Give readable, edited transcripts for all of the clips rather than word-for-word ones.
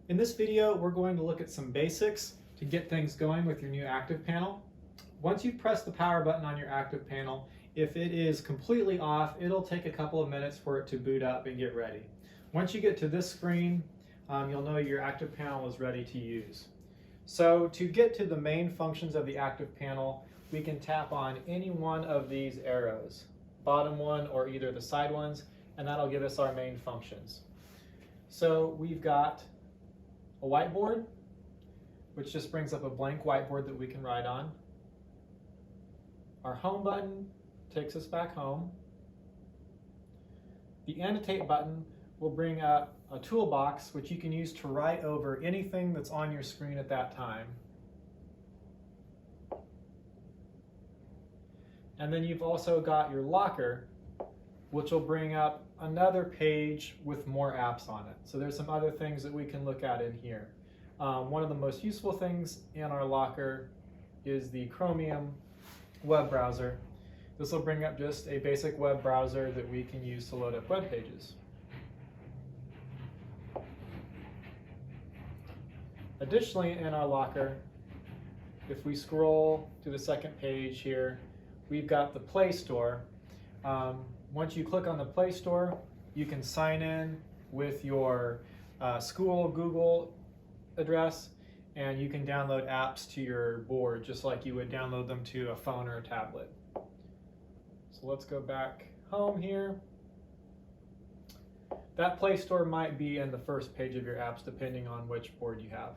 In this video, we're going to look at some basics to get things going with your new active panel. Once you've pressed the power button on your active panel, if it is completely off, it'll take a couple of minutes for it to boot up and get ready. Once you get to this screen, you'll know your active panel is ready to use. So to get to the main functions of the active panel, we can tap on any one of these arrows, bottom one or either the side ones, and that'll give us our main functions. So we've got a whiteboard, which just brings up a blank whiteboard that we can write on. Our home button takes us back home. The annotate button will bring up a toolbox which you can use to write over anything that's on your screen at that time. And then you've also got your locker, which will bring up another page with more apps on it. So there's some other things that we can look at in here. One of the most useful things in our locker is the Chromium web browser. This will bring up just a basic web browser that we can use to load up web pages. Additionally, in our locker, if we scroll to the second page here, we've got the Play Store. Once you click on the Play Store, you can sign in with your school Google address, and you can download apps to your board just like you would download them to a phone or a tablet. So let's go back home here. That Play Store might be in the first page of your apps depending on which board you have.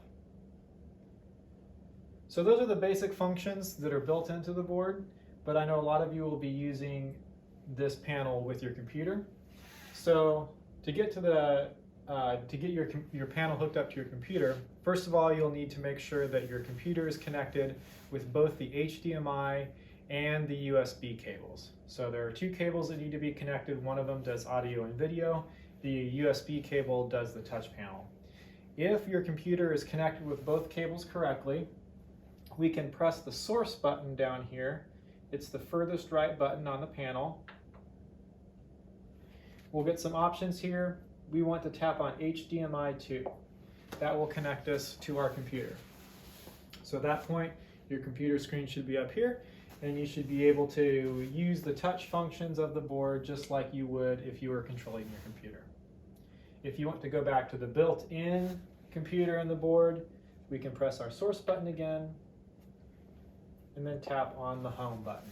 So those are the basic functions that are built into the board, but I know a lot of you will be using this panel with your computer. So to get your panel hooked up to your computer, first of all, you'll need to make sure that your computer is connected with both the HDMI and the USB cables. So there are two cables that need to be connected. One of them does audio and video. The USB cable does the touch panel. If your computer is connected with both cables correctly, we can press the source button down here. It's the furthest right button on the panel. We'll get some options here. We want to tap on HDMI 2. That will connect us to our computer. So at that point, your computer screen should be up here, and you should be able to use the touch functions of the board just like you would if you were controlling your computer. If you want to go back to the built-in computer and the board, we can press our source button again, and then tap on the home button.